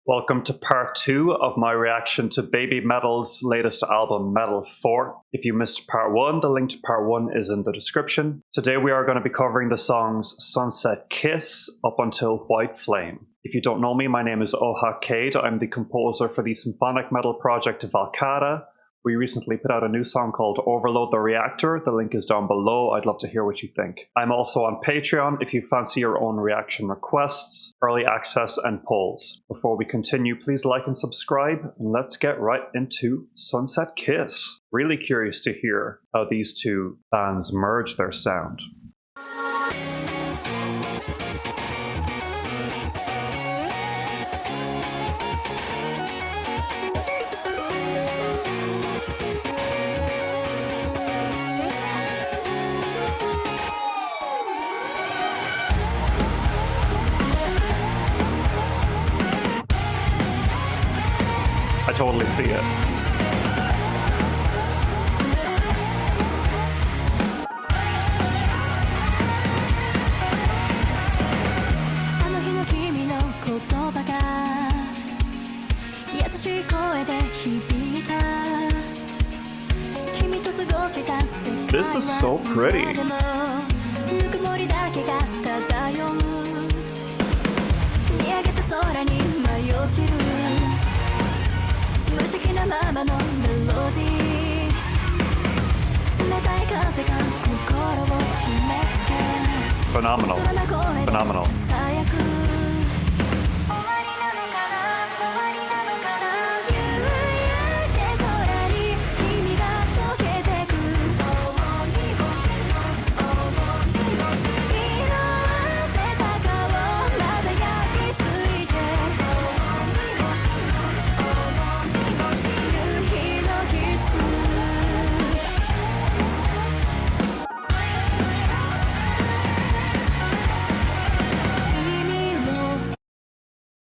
Welcome to part 2 of my reaction to BABYMETAL's latest album, Metal 4. If you missed part 1, the link to part 1 is in the description. Today we are going to be covering the songs Sunset Kiss up until White Flame. If you don't know me, my name is Oha Cade. I'm the composer for the symphonic metal project Valkada. We recently put out a new song called Overload the Reactor. The link is down below. I'd love to hear what you think. I'm also on Patreon if you fancy your own reaction requests, early access, and polls. Before we continue, please like and subscribe, and let's get right into Sunset Kiss. Really curious to hear how these two bands merge their sound. I totally see it. This is so pretty. Phenomenal. Phenomenal.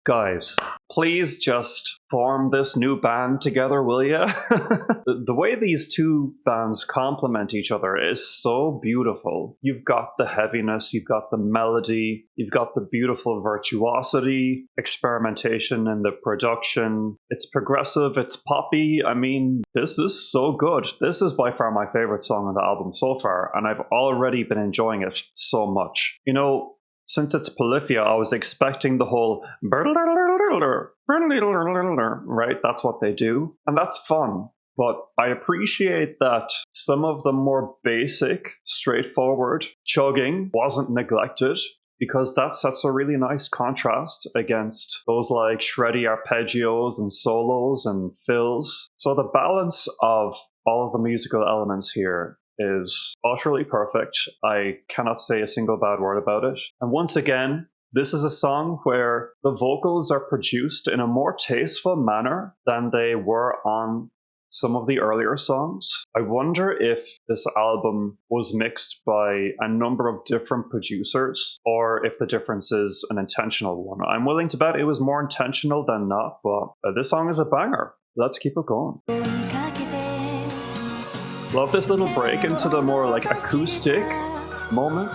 Guys, please just form this new band together, will ya? The way these two bands complement each other is so beautiful. You've got the heaviness, you've got the melody, you've got the beautiful virtuosity, experimentation in the production. It's progressive, it's poppy. I mean, this is so good. This is by far my favorite song on the album so far, and I've already been enjoying it so much. You know, since it's Polyphia, I was expecting the whole right? That's what they do. And that's fun. But I appreciate that some of the more basic, straightforward chugging wasn't neglected, because that sets a really nice contrast against those like shreddy arpeggios and solos and fills. So the balance of all of the musical elements here is utterly perfect. I cannot say a single bad word about it. And once again, this is a song where the vocals are produced in a more tasteful manner than they were on some of the earlier songs. I wonder if this album was mixed by a number of different producers, or if the difference is an intentional one. I'm willing to bet it was more intentional than not, but this song is a banger. Let's keep it going. Love this little break into the more like acoustic moment.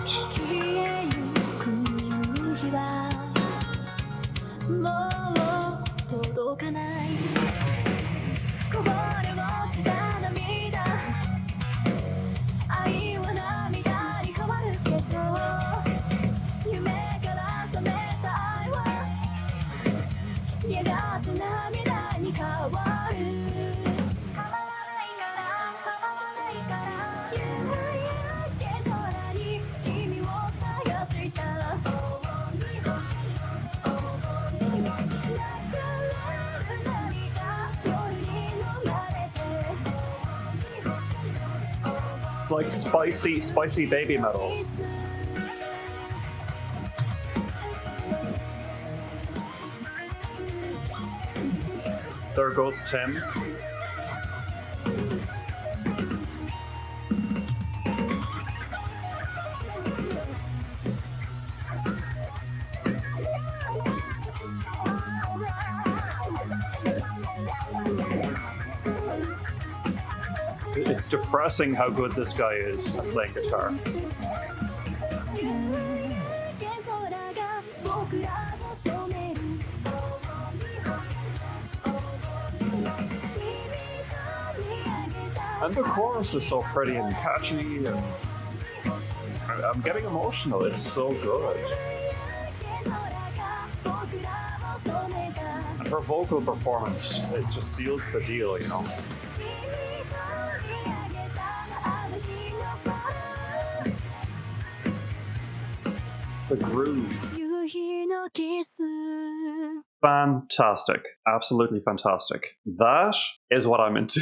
Like spicy baby metal. There goes Tim. It's depressing how good this guy is at playing guitar. And the chorus is so pretty and catchy, and I'm getting emotional. It's so good. And her vocal performance, it just seals the deal, you know. The groove. Fantastic. Absolutely fantastic. That is what I'm into.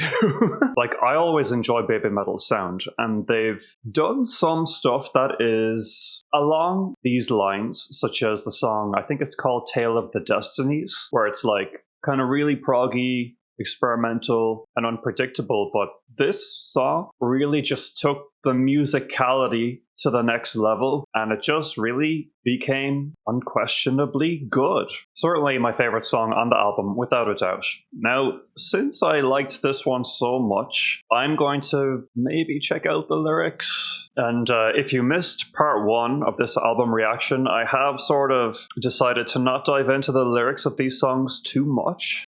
Like, I always enjoy BABYMETAL's sound, and they've done some stuff that is along these lines, such as the song, I think it's called Tale of the Destinies, where it's like kind of really proggy, experimental, and unpredictable, but this song really just took the musicality to the next level, and it just really became unquestionably good. Certainly my favorite song on the album, without a doubt. Now, since I liked this one so much, I'm going to maybe check out the lyrics. And if you missed part one of this album reaction, I have sort of decided to not dive into the lyrics of these songs too much.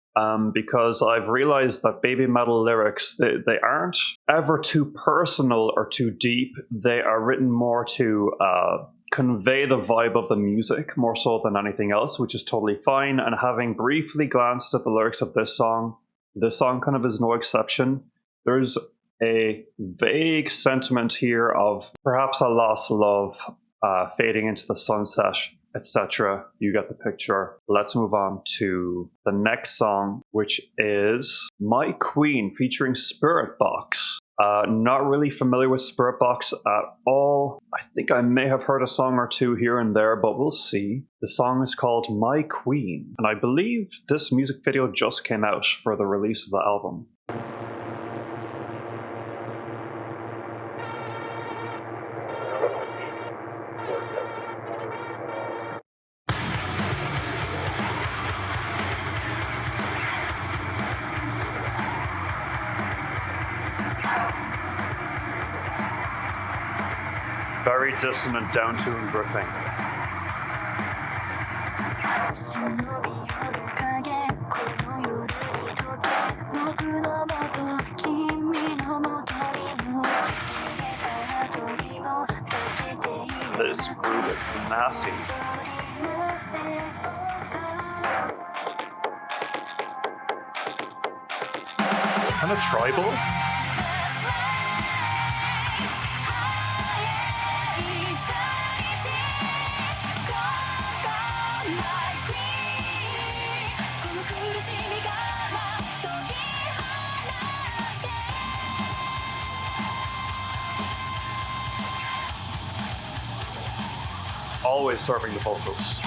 Because I've realized that BABYMETAL lyrics, they aren't ever too personal or too deep. They are written more to convey the vibe of the music more so than anything else, which is totally fine. And having briefly glanced at the lyrics of this song kind of is no exception. There's a vague sentiment here of perhaps a lost love fading into the sunset, etc. You get the picture. Let's move on to the next song, which is My Queen featuring Spiritbox. Not really familiar with Spiritbox at all. I think I may have heard a song or two here and there, but we'll see. The song is called My Queen, and I believe this music video just came out for the release of the album. Very dissonant, down-tuned riffing. This groove is nasty. Kind of tribal. Always serving the vocals.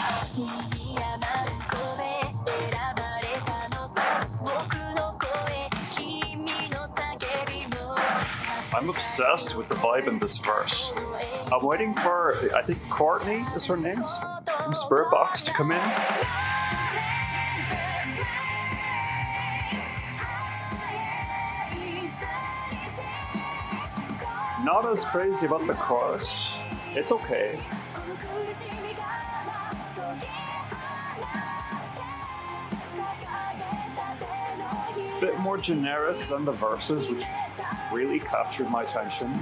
I'm obsessed with the vibe in this verse. I'm waiting for, I think Courtney is her name, from Spiritbox to come in. Not as crazy about the chorus. It's okay. Bit more generic than the verses, which really captured my attention.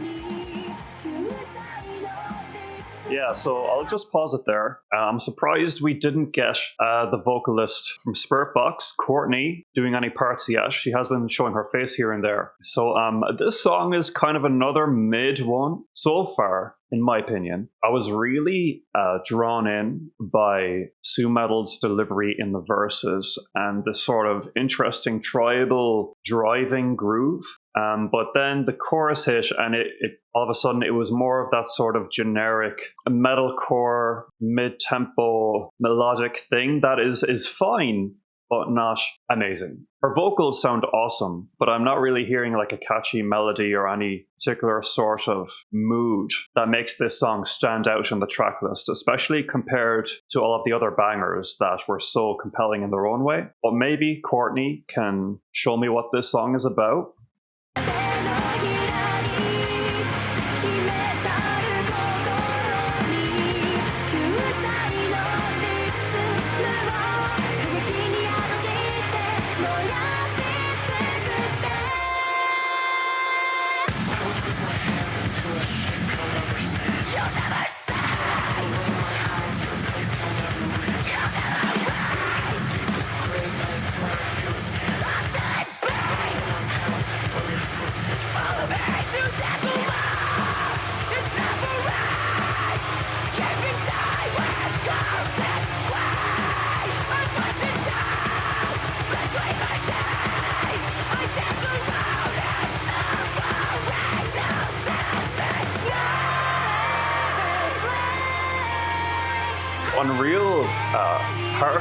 Yeah, so I'll just pause it there. I'm surprised we didn't get the vocalist from Spiritbox, Courtney, doing any parts yet. She has been showing her face here and there. So this song is kind of another mid one so far, in my opinion. I was really drawn in by Su-metal's delivery in the verses and this sort of interesting tribal driving groove. But then the chorus hit, and it all of a sudden it was more of that sort of generic metalcore, mid-tempo, melodic thing that is fine, but not amazing. Her vocals sound awesome, but I'm not really hearing like a catchy melody or any particular sort of mood that makes this song stand out in the track list, especially compared to all of the other bangers that were so compelling in their own way. But maybe Courtney can show me what this song is about.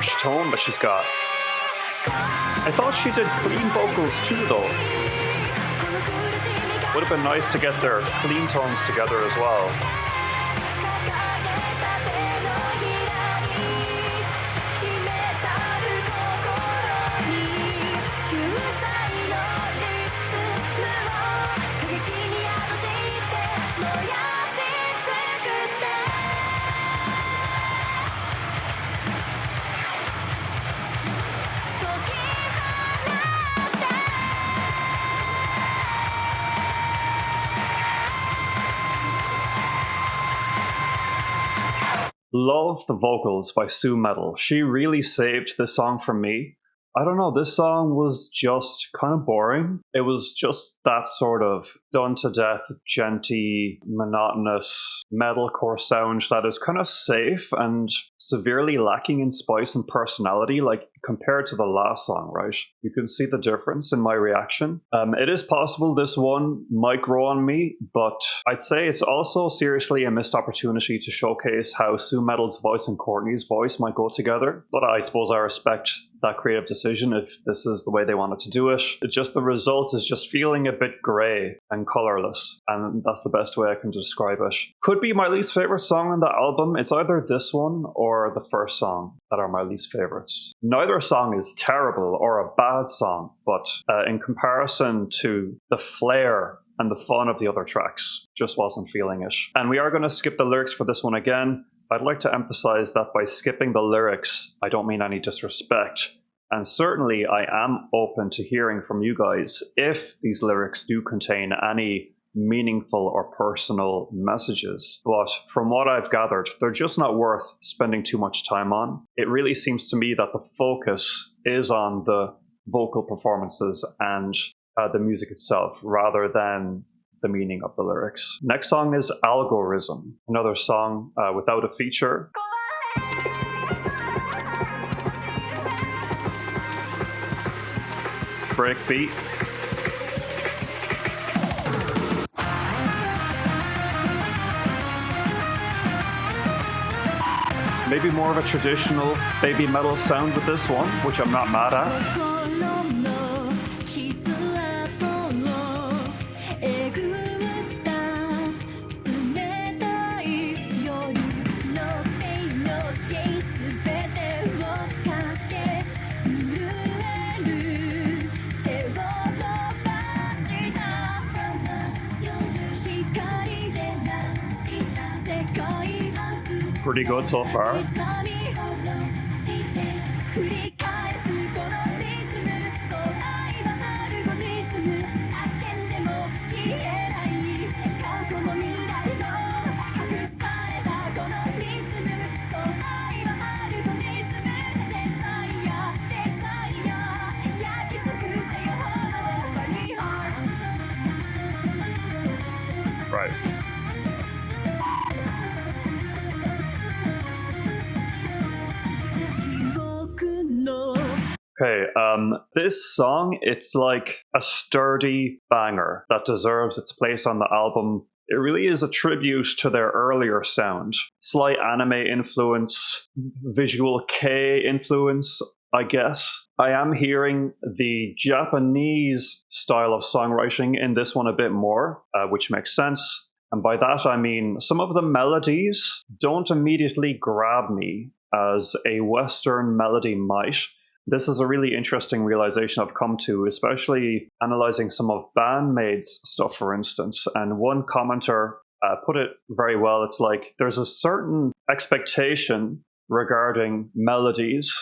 harsh tone that she's got. I thought she did clean vocals too though. Would have been nice to get their clean tones together as well. Love the vocals by Sue Metal. She really saved this song for me. I don't know, this song was just kind of boring. It was just that sort of done to death, genty, monotonous metalcore sound that is kind of safe and severely lacking in spice and personality, like compared to the last song, right? You can see the difference in my reaction. It is possible this one might grow on me, but I'd say it's also seriously a missed opportunity to showcase how Sue Metal's voice and Courtney's voice might go together. But I suppose I respect that creative decision if this is the way they wanted to do it. It's just the result is just feeling a bit grey and colourless, and that's the best way I can describe it. Could be my least favourite song on the album. It's either this one or the first song that are my least favourites. Neither song is terrible or a bad song, but in comparison to the flair and the fun of the other tracks, just wasn't feeling it. And we are going to skip the lyrics for this one again. I'd like to emphasize that by skipping the lyrics, I don't mean any disrespect. And certainly I am open to hearing from you guys if these lyrics do contain any meaningful or personal messages. But from what I've gathered, they're just not worth spending too much time on. It really seems to me that the focus is on the vocal performances and the music itself rather than the meaning of the lyrics. Next song is Algorism, another song without a feature. Breakbeat. Maybe more of a traditional baby metal sound with this one, which I'm not mad at. Pretty good so far. Right. Okay, this song, it's like a sturdy banger that deserves its place on the album. It really is a tribute to their earlier sound. Slight anime influence, visual K influence, I guess. I am hearing the Japanese style of songwriting in this one a bit more, which makes sense. And by that I mean some of the melodies don't immediately grab me as a Western melody might. This is a really interesting realization I've come to, especially analyzing some of Bandmaid's stuff, for instance. And one commenter put it very well. It's like there's a certain expectation regarding melodies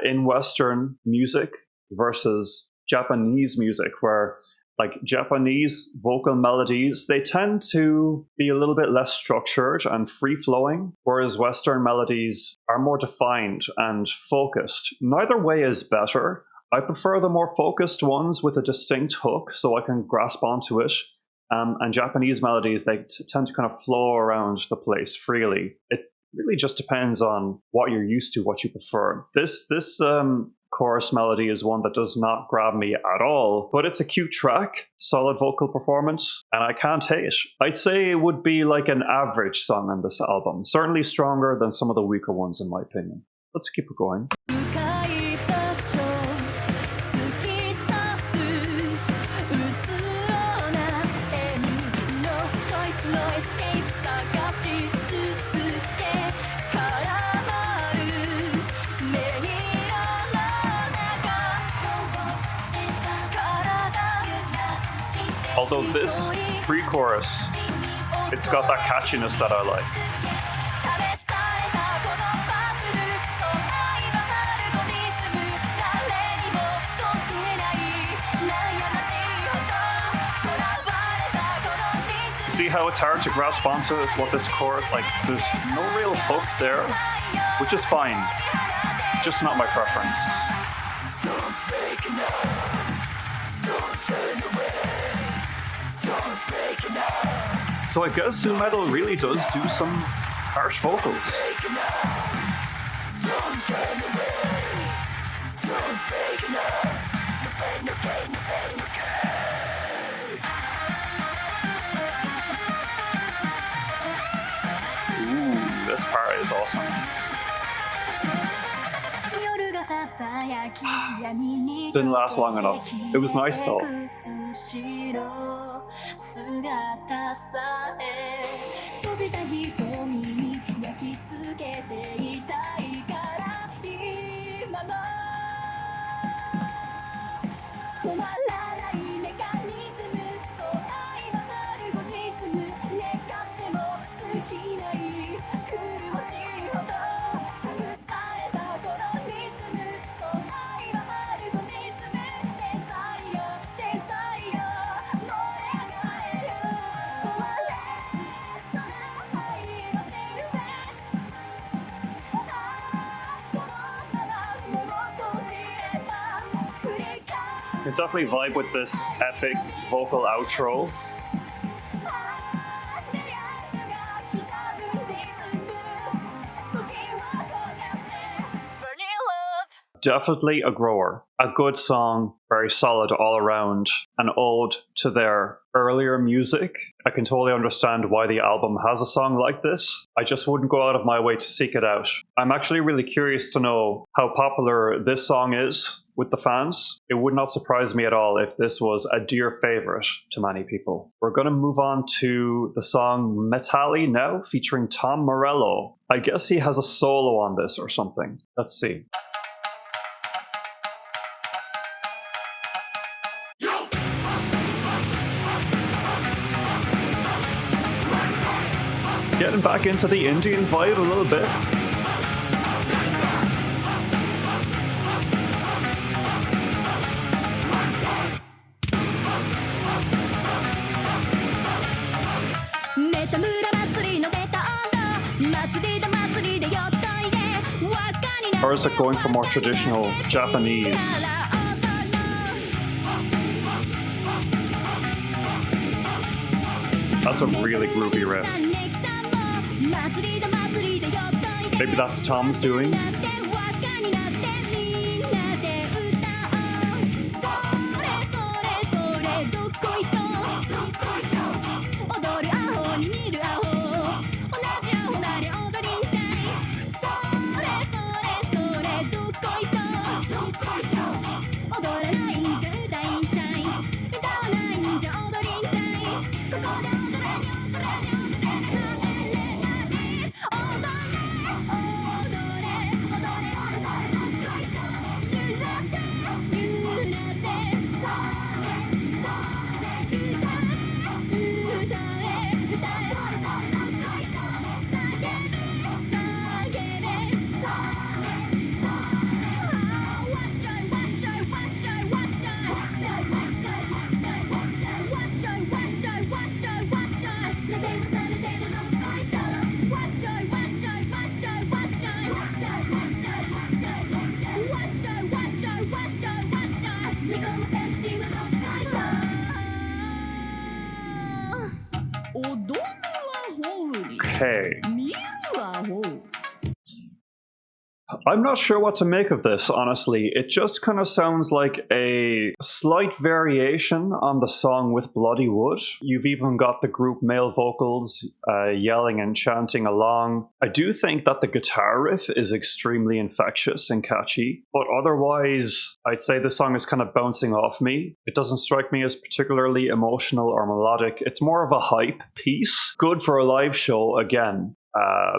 in Western music versus Japanese music, where like Japanese vocal melodies, they tend to be a little bit less structured and free-flowing, whereas Western melodies are more defined and focused. Neither way is better. I prefer the more focused ones with a distinct hook so I can grasp onto it. And Japanese melodies, they tend to kind of flow around the place freely. It really just depends on what you're used to, what you prefer. This chorus melody is one that does not grab me at all, but it's a cute track, solid vocal performance, and I can't hate. I'd say it would be like an average song on this album, certainly stronger than some of the weaker ones in my opinion. Let's keep it going. Although this pre-chorus, it's got that catchiness that I like. See how it's hard to grasp onto what this chord, like there's no real hook there, which is fine, just not my preference. So I guess nu metal really does do some harsh vocals. This part is awesome. Didn't last long enough. It was nice though. You definitely vibe with this epic vocal outro. Definitely a grower. A good song, very solid all around. An ode to their earlier music. I can totally understand why the album has a song like this. I just wouldn't go out of my way to seek it out. I'm actually really curious to know how popular this song is with the fans. It would not surprise me at all if this was a dear favorite to many people. We're going to move on to the song METALI now, featuring Tom Morello. I guess he has a solo on this or something. Let's see. Getting back into the Indian vibe a little bit. Or is it going for more traditional Japanese? That's a really groovy riff. Maybe that's Tom's doing. Okay. I'm not sure what to make of this, honestly. It just kind of sounds like a slight variation on the song with Bloody Wood. You've even got the group male vocals yelling and chanting along. I do think that the guitar riff is extremely infectious and catchy, but otherwise, I'd say the song is kind of bouncing off me. It doesn't strike me as particularly emotional or melodic. It's more of a hype piece. Good for a live show, again.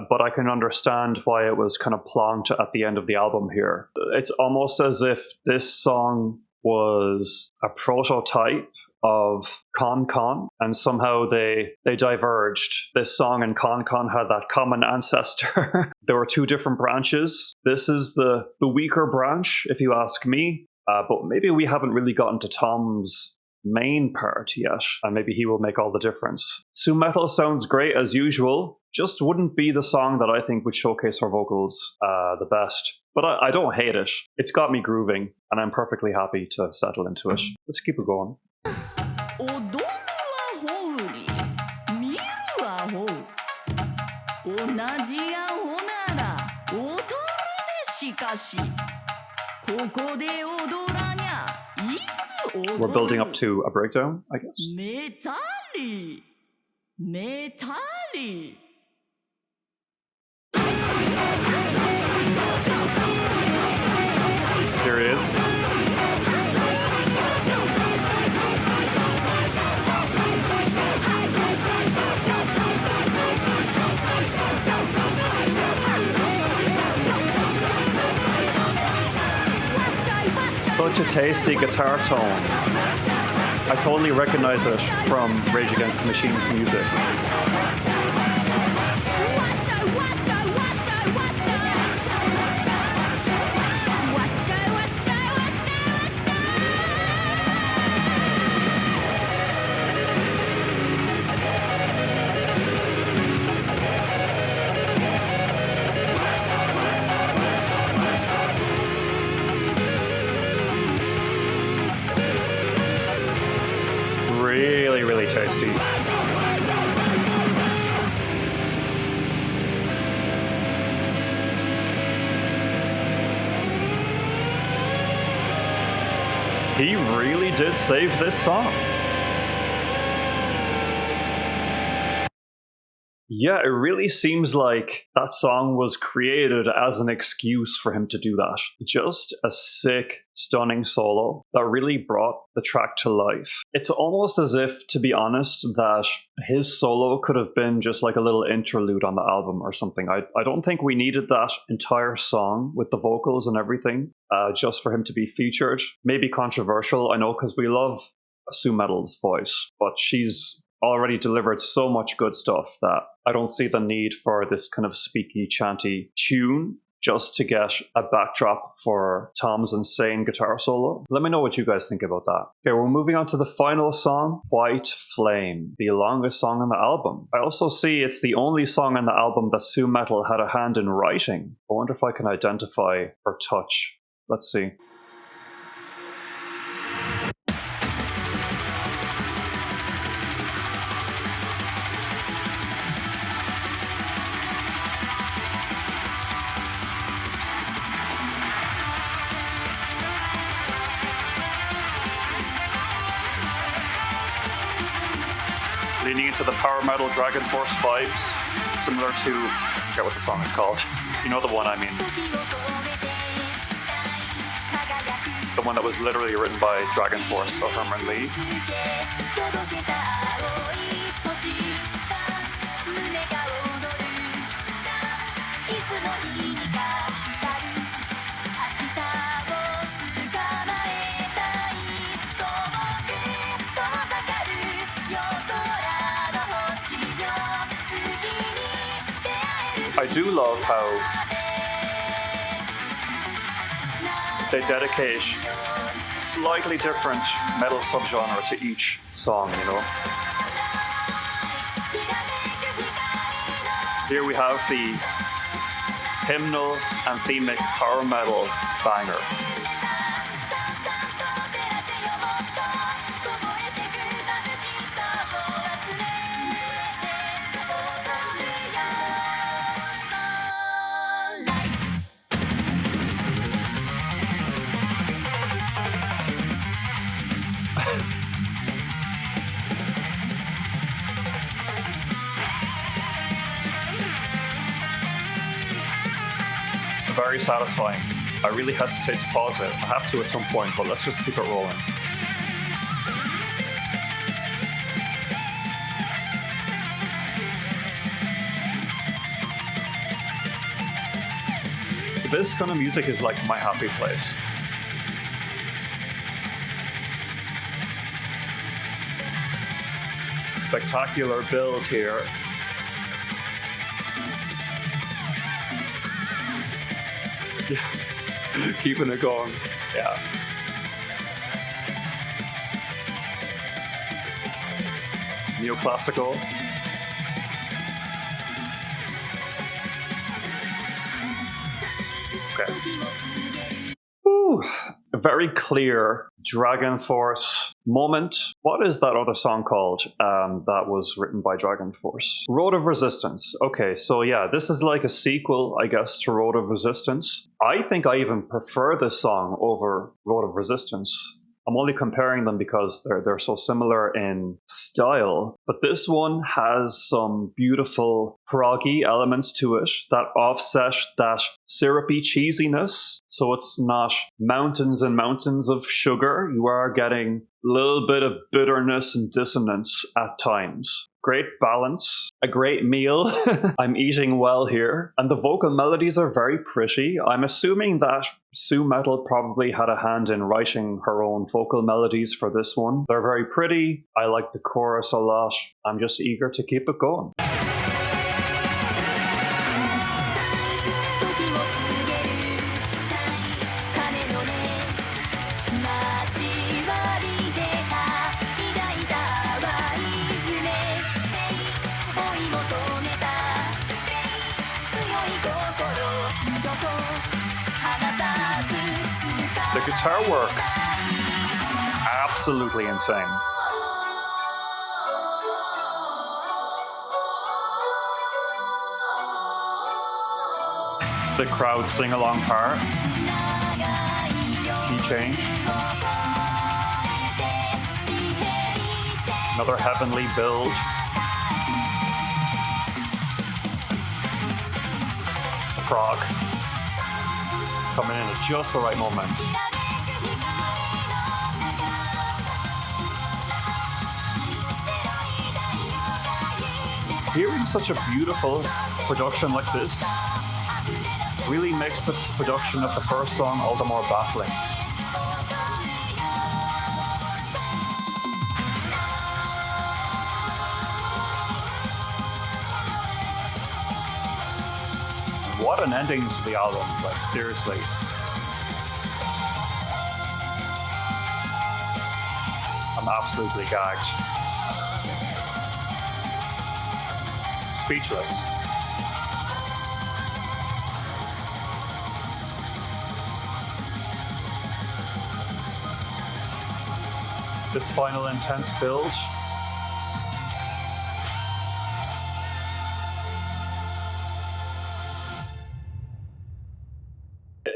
But I can understand why it was kind of plonked at the end of the album here. It's almost as if this song was a prototype of Con Con, and somehow they diverged. This song and Con Con had that common ancestor. There were two different branches. This is the weaker branch, if you ask me. But maybe we haven't really gotten to Tom's main part yet, and maybe he will make all the difference. Su-Metal sounds great as usual, just wouldn't be the song that I think would showcase her vocals the best. But I don't hate it. It's got me grooving, and I'm perfectly happy to settle into it. Let's keep it going. We're building up to a breakdown, I guess. METALI. METALI. Here it is. Such a tasty guitar tone. I totally recognize it from Rage Against the Machine's music. Really, really tasty. He really did save this song. Yeah, it really seems like that song was created as an excuse for him to do that. Just a sick, stunning solo that really brought the track to life. It's almost as if, to be honest, that his solo could have been just like a little interlude on the album or something. I don't think we needed that entire song with the vocals and everything just for him to be featured. Maybe controversial, I know, because we love Su-Metal's voice, but she's already delivered so much good stuff that I don't see the need for this kind of speaky, chanty tune just to get a backdrop for Tom's insane guitar solo. Let me know what you guys think about that. Okay, we're moving on to the final song, White Flame, the longest song on the album. I also see it's the only song on the album that Su-Metal had a hand in writing. I wonder if I can identify her touch. Let's see. Leaning into the power metal Dragon Force vibes, similar to, I forget what the song is called. You know the one I mean. The one that was literally written by Dragon Force of Herman Lee. I do love how they dedicate slightly different metal subgenre to each song, you know. Here we have the hymnal anthemic power metal banger. Very satisfying. I really hesitate to pause it. I have to at some point, but let's just keep it rolling. This kind of music is like my happy place. spectacular build here. Yeah. Keeping it going. Yeah. Neoclassical. Okay. Ooh, a very clear Dragon Force moment. What is that other song called that was written by Dragon Force? Road of Resistance. Okay, so yeah, this is like a sequel, I guess, to Road of Resistance. I think I even prefer this song over Road of Resistance. I'm only comparing them because they're so similar in style. But this one has some beautiful proggy elements to it that offset that syrupy cheesiness. So it's not mountains and mountains of sugar. You are getting a little bit of bitterness and dissonance at times. Great balance, a great meal. I'm eating well here. And the vocal melodies are very pretty. I'm assuming that Sue Metal probably had a hand in writing her own vocal melodies for this one. They're very pretty. I like the chorus a lot. I'm just eager to keep it going. The guitar work, absolutely insane. The crowd sing-along part, key change. Another heavenly build. The prog coming in at just the right moment. Hearing such a beautiful production like this really makes the production of the first song all the more baffling. What an ending to the album, like seriously. I'm absolutely gagged. Speechless. This final intense build.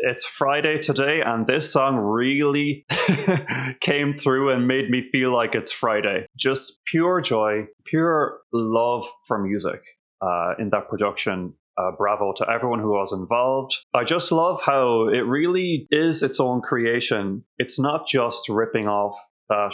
It's Friday today, and this song really came through and made me feel like it's Friday. Just pure joy, pure love for music in that production. Bravo to everyone who was involved. I just love how it really is its own creation. It's not just ripping off that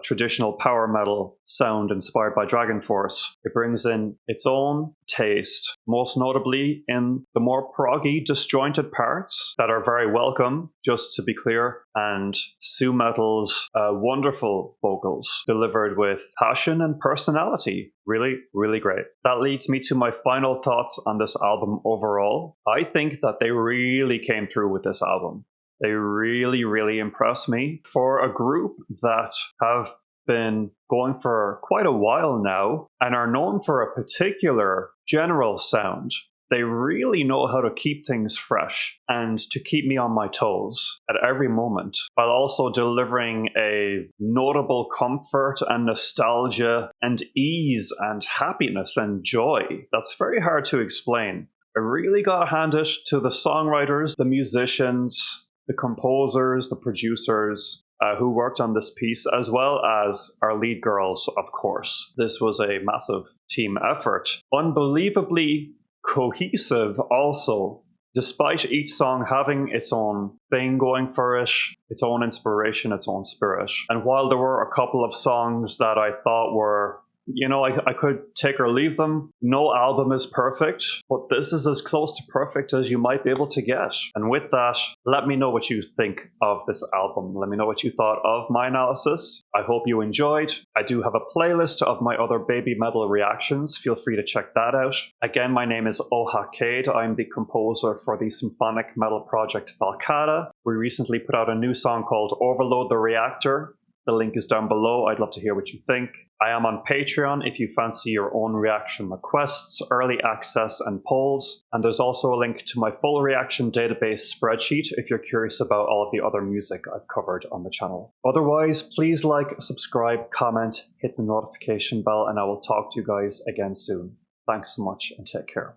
traditional power metal sound inspired by Dragon Force. It brings in its own taste, most notably in the more proggy, disjointed parts that are very welcome, just to be clear, and Sue Metal's wonderful vocals delivered with passion and personality. Really, really great. That leads me to my final thoughts on this album overall. I think that they really came through with this album. They really, really impress me. For a group that have been going for quite a while now and are known for a particular general sound, they really know how to keep things fresh and to keep me on my toes at every moment, while also delivering a notable comfort and nostalgia and ease and happiness and joy that's very hard to explain. I really got to hand it to the songwriters, the musicians, the composers, the producers who worked on this piece, as well as our lead girls, of course. This was a massive team effort. Unbelievably cohesive also, despite each song having its own thing going for it, its own inspiration, its own spirit. And while there were a couple of songs that I thought were You know, I could take or leave them. No album is perfect, but this is as close to perfect as you might be able to get. And with that, let me know what you think of this album. Let me know what you thought of my analysis. I hope you enjoyed. I do have a playlist of my other baby metal reactions. Feel free to check that out. Again, my name is Ohakade. I'm the composer for the symphonic metal project Valkada. We recently put out a new song called Overload the Reactor. The link is down below. I'd love to hear what you think. I am on Patreon if you fancy your own reaction requests, early access, and polls. And there's also a link to my full reaction database spreadsheet if you're curious about all of the other music I've covered on the channel. Otherwise, please like, subscribe, comment, hit the notification bell, and I will talk to you guys again soon. Thanks so much and take care.